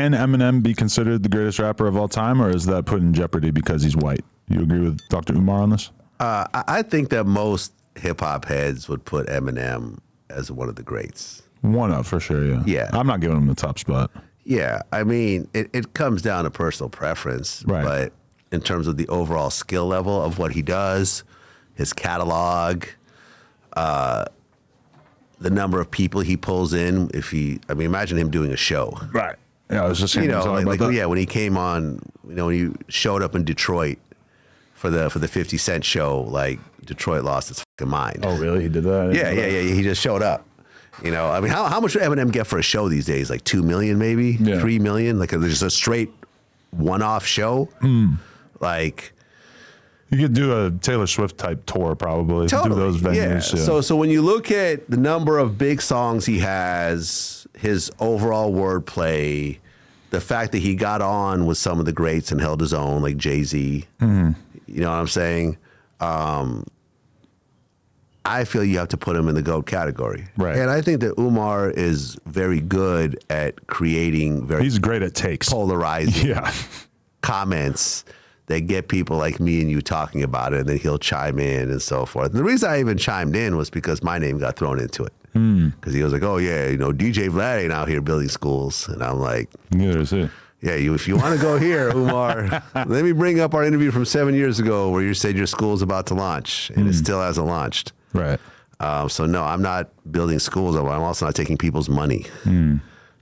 can Eminem be considered the greatest rapper of all time, or is that put in jeopardy because he's white? You agree with Dr. Umar on this? I think that most hip hop heads would put Eminem as one of the greats. One of, for sure, yeah. Yeah. I'm not giving him the top spot. Yeah, I mean, it comes down to personal preference, Right. But in terms of the overall skill level of what he does, his catalog, the number of people he pulls in, imagine him doing a show. Right. Yeah, I was just saying, when he came on, when he showed up in Detroit for the 50 Cent show, like Detroit lost its fucking mind. Oh, really? He did that? Yeah. He just showed up. How much would Eminem get for a show these days? Like 2 million, maybe 3 million. Like just a straight one-off show. Like you could do a Taylor Swift type tour, probably. Totally. Do those venues. Yeah. So when you look at the number of big songs he has, his overall wordplay, the fact that he got on with some of the greats and held his own, like Jay-Z. You know what I'm saying? I feel you have to put him in the GOAT category. Right. And I think that Umar is very good at creating He's great at takes. Polarizing comments that get people like me and you talking about it, and then he'll chime in and so forth. And the reason I even chimed in was because my name got thrown into it. Because he was like, oh, yeah, DJ Vlad ain't out here building schools. And I'm like, neither is he. Yeah, if you want to go here, Umar, let me bring up our interview from 7 years ago where you said your school's about to launch, and it still hasn't launched. Right. So no, I'm not building schools. I'm also not taking people's money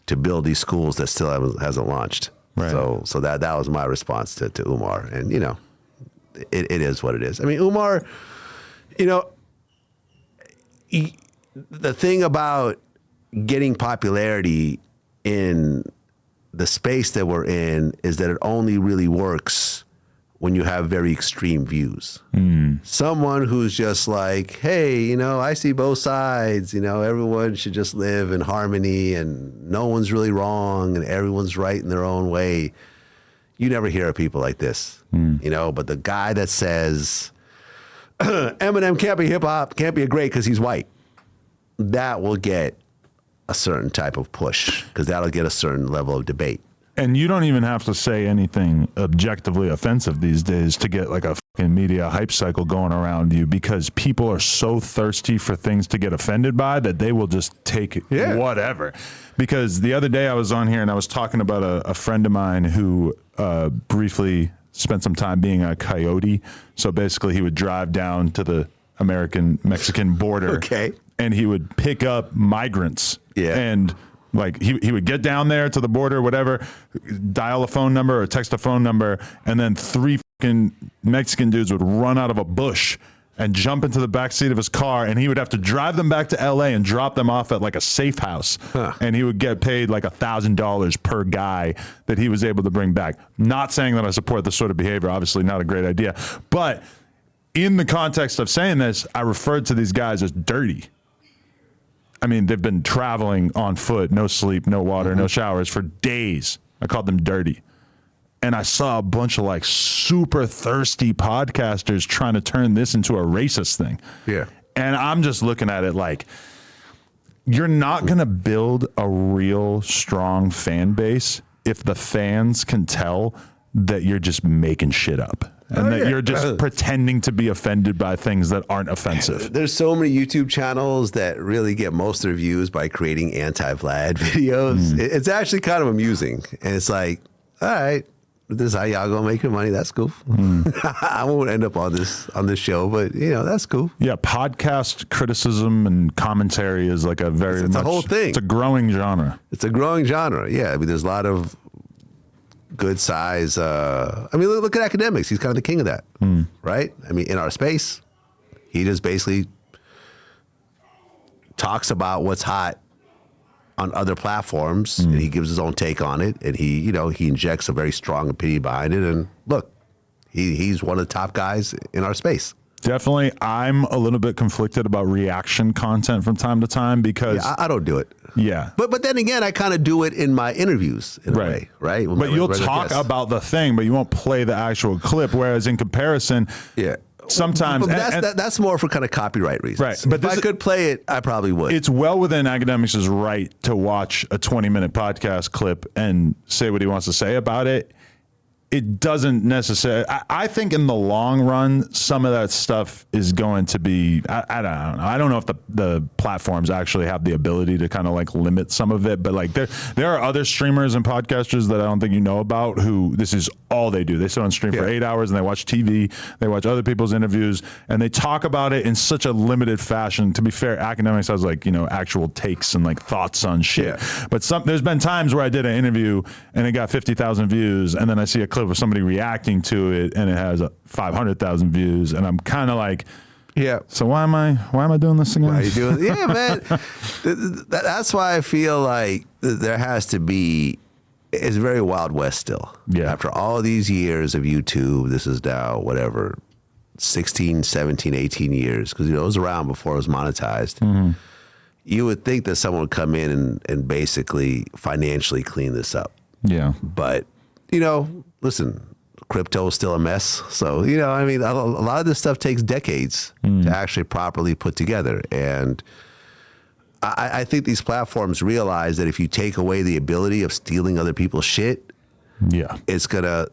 to build these schools that still hasn't launched. Right. So that was my response to Umar, and it is what it is. I mean, Umar, the thing about getting popularity in the space that we're in is that it only really works when you have very extreme views. Someone who's just like, hey, I see both sides, everyone should just live in harmony and no one's really wrong and everyone's right in their own way. You never hear of people like this, but the guy that says Eminem can't be hip hop, can't be a great because he's white, that will get a certain type of push because that'll get a certain level of debate. And you don't even have to say anything objectively offensive these days to get like a fucking media hype cycle going around you, because people are so thirsty for things to get offended by that they will just take whatever. Because the other day I was on here and I was talking about a friend of mine who briefly spent some time being a coyote. So basically he would drive down to the American-Mexican border and he would pick up migrants. And like he would get down there to the border, whatever, dial a phone number or text a phone number, and then 3 fucking Mexican dudes would run out of a bush and jump into the back seat of his car, and he would have to drive them back to LA and drop them off at like a safe house. And he would get paid like $1,000 per guy that he was able to bring back. Not saying that I support this sort of behavior, obviously not a great idea. But in the context of saying this, I referred to these guys as dirty. I mean, they've been traveling on foot, no sleep, no water, no showers for days. I called them dirty. And I saw a bunch of like super thirsty podcasters trying to turn this into a racist thing. Yeah. And I'm just looking at it like, you're not going to build a real strong fan base if the fans can tell that you're just making shit up. And that you're just pretending to be offended by things that aren't offensive. There's so many YouTube channels that really get most of their views by creating anti-Vlad videos. It's actually kind of amusing. And it's like, all right, this is how y'all gonna make your money. That's cool. I won't end up on this show, but that's cool. Yeah, podcast criticism and commentary is like it's a whole thing. It's a growing genre. It's a growing genre. Yeah, I mean, there's a lot of good size. Look at academics. He's kind of the king of that, right? I mean, in our space, he just basically talks about what's hot on other platforms, and he gives his own take on it, and he injects a very strong opinion behind it. And look, he's one of the top guys in our space. Definitely. I'm a little bit conflicted about reaction content from time to time because I don't do it. Yeah. But then again, I kind of do it in my interviews in a way, right? But you'll talk about the thing, but you won't play the actual clip. Whereas in comparison, sometimes But that's more for kind of copyright reasons. Right. But if I could play it, I probably would. It's well within academics' right to watch a 20-minute podcast clip and say what he wants to say about it. It doesn't necessarily. I think in the long run, some of that stuff is going to be. I don't know. I don't know if the platforms actually have the ability to kind of like limit some of it. But like there are other streamers and podcasters that I don't think you know about who this is all they do. They sit on stream for 8 hours and they watch TV. They watch other people's interviews and they talk about it in such a limited fashion. To be fair, academics has like actual takes and like thoughts on shit. Yeah. But there's been times where I did an interview and it got 50,000 views, and then I see a clip of somebody reacting to it and it has 500,000 views, and I'm kind of like, yeah. So why am I doing this again? Why are you doing? Yeah, man. That's why I feel like there has to be. It's very Wild West still. Yeah. After all these years of YouTube, this is now whatever, 16, 17, 18 years, because it was around before it was monetized. Mm-hmm. You would think that someone would come in and basically financially clean this up. Yeah. But listen, crypto is still a mess. So, I mean, a lot of this stuff takes decades to actually properly put together. And I think these platforms realize that if you take away the ability of stealing other people's shit, it's going to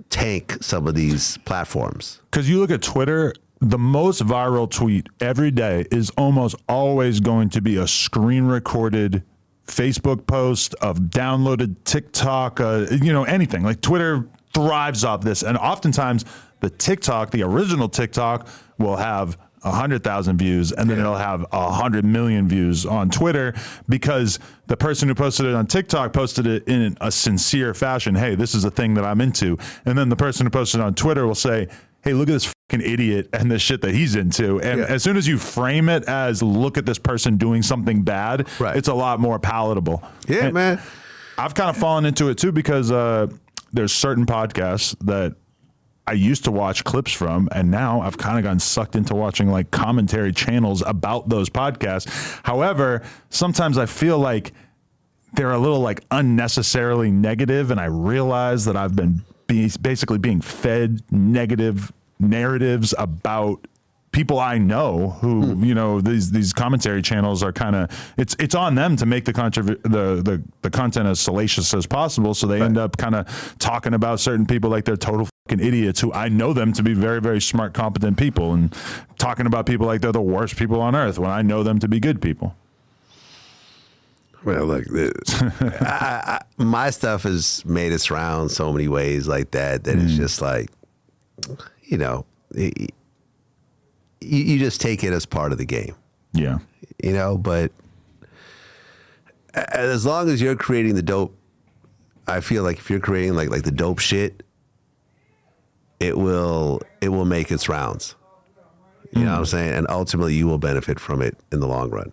tank some of these platforms. Because you look at Twitter, the most viral tweet every day is almost always going to be a screen recorded Facebook post of downloaded TikTok, anything. Like Twitter thrives off this. And oftentimes the original TikTok will have 100,000 views, and then it'll have 100 million views on Twitter, because the person who posted it on TikTok posted it in a sincere fashion. Hey, this is a thing that I'm into. And then the person who posted it on Twitter will say, hey, look at this fucking idiot and the shit that he's into. And as soon as you frame it as look at this person doing something bad, it's a lot more palatable. Yeah, and man. I've kind of fallen into it too, because there's certain podcasts that I used to watch clips from, and now I've kind of gotten sucked into watching like commentary channels about those podcasts. However, sometimes I feel like they're a little like unnecessarily negative, and I realize that I've been basically being fed negative narratives about people I know who, these commentary channels are kind of, it's on them to make the content as salacious as possible. So they end up kind of talking about certain people like they're total fucking idiots, who I know them to be very, very smart, competent people, and talking about people like they're the worst people on earth when I know them to be good people. Well, look, my stuff has made its rounds so many ways like that it's just like, you just take it as part of the game. Yeah. But as long as you're creating the dope, I feel like if you're creating like the dope shit, it will make its rounds. You know what I'm saying? And ultimately you will benefit from it in the long run.